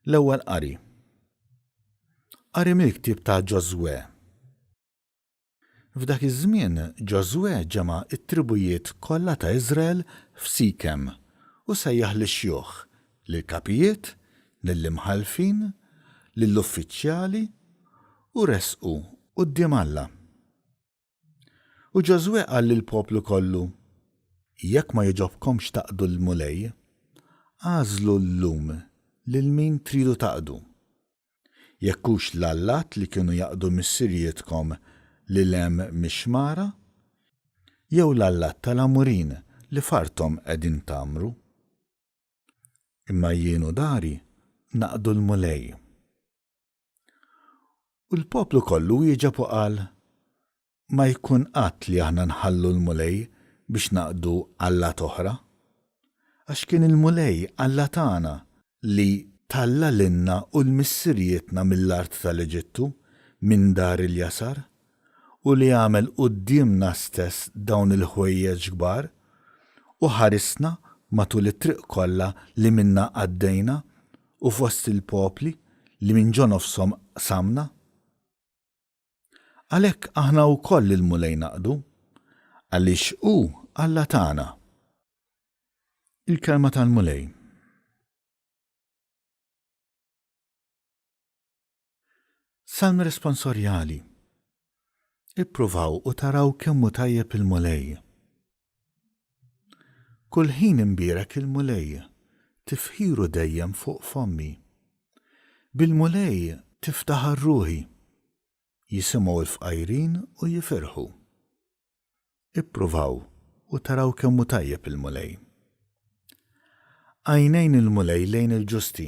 L-ewwel qari. Qari mill-ktieb ta' Ġoswe. F'dak iż-żmien Ġoswe ġema' t-tribujiet kollha ta' Iżrael f'Sikem u sejjaħ lix-xjuħ, lill-kapijiet, lill-imħalfin, lill-uffiċjali u resqu quddiem Alla. U Ġoswe qal lill-poplu kollu: jekk ma jogħġobkomx taqdu l-mulej, għażlu llum lil min tridu taqdu. Jekk hux l-allat li kienu jaqdu mis-sirjietkom lil hemm mix-xmara, jew l-allat tal-Amurin li fartom qegħdin tagħmru. Imma jien u dari naqdu l-mulej. U l-poplu kollu jieġeb u qal: ma jkun qatt li aħna nħallu l-mulej biex naqdu allat oħra, għax kien il-mulej Alla tagħna li talla lilna u l-missirietna mill-art tal-Eġittu minn dar il-jasar u li għamel qudiemna stess dawn il-ħwejjeġ kbar u ħarisna matul it-triq kollha li minna għaddejna u fost il-popli li minn ġo nofshom samna. Għalhekk aħna wkoll il-mulej naqdu għaliex hu Alla tagħna. Il-kelma tal-mulej. Salm responsorjali. Ippruvaw u taraw kemm hu tajjeb il-mulej. Kull ħin imbierek il-mulej, tifħiru dejjem fuq fommi. Bil-mulej tiftaħar ruħi, jisimgħu l-fqajrin u jifirħu. Ippruvaw u taraw kemm hu tajjeb il-mulej. Għajnejn il-mulej lejn il-ġusti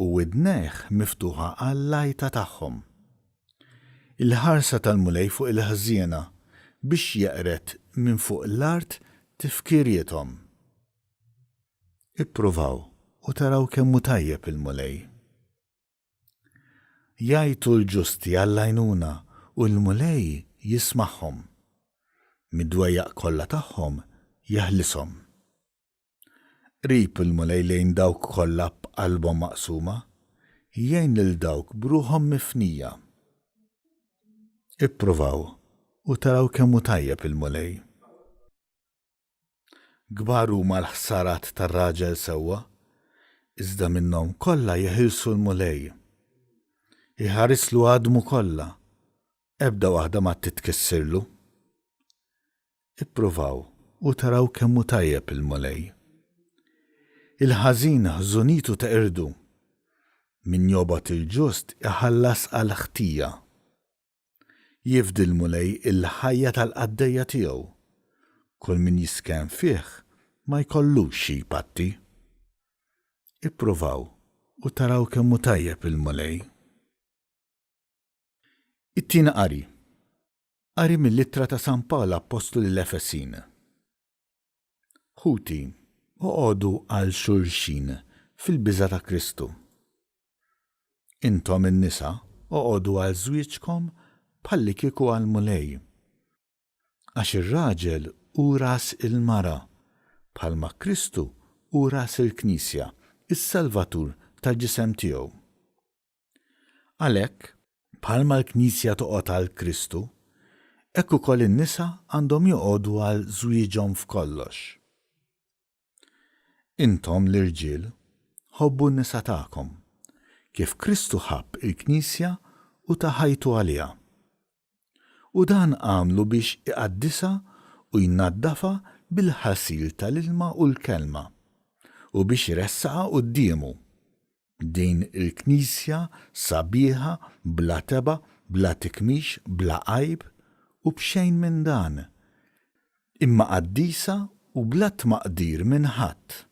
u widnejh miftuħa għall-lajta tagħhom. Il-ħarsa tal-mulej fuq il-ħżiena biex jeqret minn fuq l-art tifkirietom. Ippruvaw u taraw kemm hu tajjeb il-mulej. Jgħidu l-ġusti għall-għajnuna u l-mulej jismagħhom. Mid-dwejjaq kollha tagħhom jaħlishom. Qrib il-mulej lejn dawk kollha b'qalbhom maqsuma, jgħin lil dawk b'ruħhom mifnija. Ippruvaw u taraw kemm hu tajjeb il-mulej. Kbar huma l-ħsarat tar-raġel sewwa, iżda minnhom kollha jeħilsu l-mulej. Iħarislu għadmu kollha, ebda waħda ma titkissirlu. Ippruvaw u taraw kemm hu tajjeb il-mulej. Il-ħażin ħżunitu teqirdu, min jogħbod il-ġust iħallas għal ħtija. Jifdi l-mulej il-ħajja tal-qaddejja tiegħu, kull min jisken fih ma jkollux xi patti. Ippruvaw u taraw kemm hu tajjeb il-mulej. It-tieni qari. Qari mill-ittra ta' San Pawl Apostolu lill-Efesin. Ħuti, oqgħodu għal xulxin fil-biża' ta' Kristu. Intom in-nisa oqgħodu għal żwieġkom bħalli kieku għal mulej. Għax ir-raġel hu ras il-mara, bħalma Kristu hu ras il-Knisja, is-Salvatur tal-ġisem tiegħu. Għalhekk, bħalma l-Knisja toqgħod għal Kristu, hekk ukoll in-nisa għandhom joqogħdu għal żwieġhom f'kollox. Intom l-irġiel ħobbu n-nisa tagħkom, kif Kristu ħabb il-Knisja u taħajtu għaliha. U dan għamlu biex iqaddisha u jnaddafa bil-ħasil tal-ilma u l-kelma u biex jressaqha qudiemu. Din il-Knisja sabiħa bla teba, bla tikmix, bla għajb u b'xejn minn dan, imma qaddisa u bla tmaqdir minn ħadd.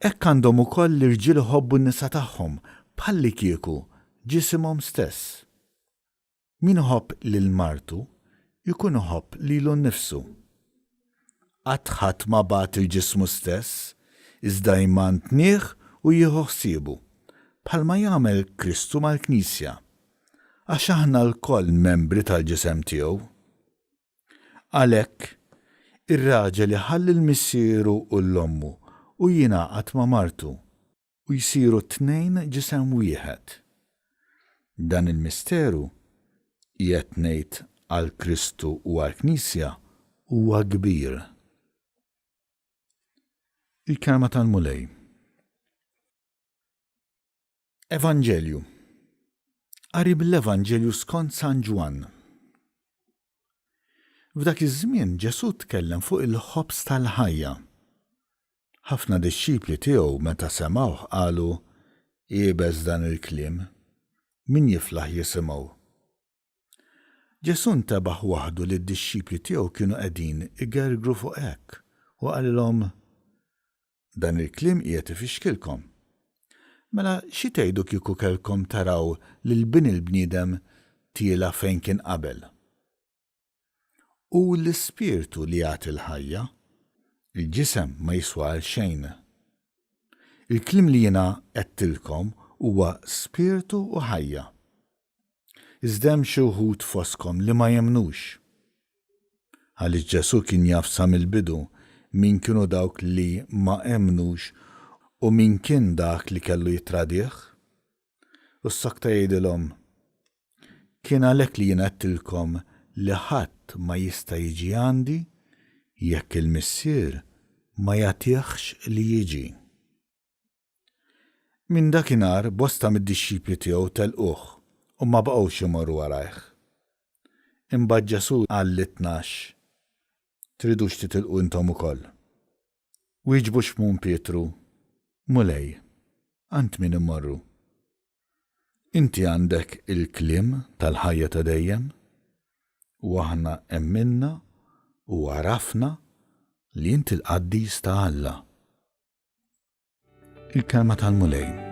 Hekk għandhom ukoll l-irġiel iħobbu n-nisa tagħhom bħalli kieku ġisimhom stess. Min iħobb lil martu jkun iħobb lilu nnifsu. Qatt ħadd ma bagħat il-ġismu stess, iżda jmantnieh u jieħu ħsiebu, bħalma jagħmel Kristu mal-Knisja, għax aħna l-koll membri tal-ġisem tiegħu. Għalhekk, ir-raġel iħalli l-missieru u l-ommu u jingħaqad ma' martu u jsiru tnejn ġisem wieħed. Dan il-misteru qiegħed ngħid għal Kristu u għal Knisja huwa kbir. Il-kelma tal-mulej. Evanġelju. Qari bil-Evanġelju skont San Ġwan. F'dak iż-żmien Ġesu tkellem fuq il-ħobs tal-ħajja. Ħafna dixxipli tiegħu meta semgħuh qalu qiebes dan il-kliem, min jiflaħ jisimgħu. Ġesu ntabaħ waħdu li d-dixxipli tiegħu kienu qegħdin igergru fuq hekk u qalilhom dan il-kliem qiegħed ifixkilkom. Mela xi tgħidu kieku kellkom taraw lil bin il-bniedem tiela fejn kien qabel. U l-ispirtu li jagħti l-ħajja, il-ġisem ma jiswa għal xejn. Il-kliem li jiena qedtilkom huwa spirtu u ħajja. Iżda hemm xi wħud foskom li ma jemnux. Għaliex Ġesu kien jaf sa mill-bidu min kienu dawk li ma emnux u min kien dak li kellu jitradih. U s-sakta jgħidilhom kien għalhekk li jiena qedtilkom li ħadd ma jista' jiġi għandi jekk il-Missier ma jagħtihx li jiġi. Minn dakinhar bosta mid-dixxipli tiegħu telquh u ma baqgħux imorru warajh. Imbagħad Ġesu qal lit-tnax tridux titilqu intom ukoll. Wieġbu x'mun Pietru, mulej, ant min immorru. Inti għandek il-kliem tal-ħajja ta' dejjem u aħna emminna u għarafna li inti l-qaddis ta' Alla. Il-kelma tal-mulej.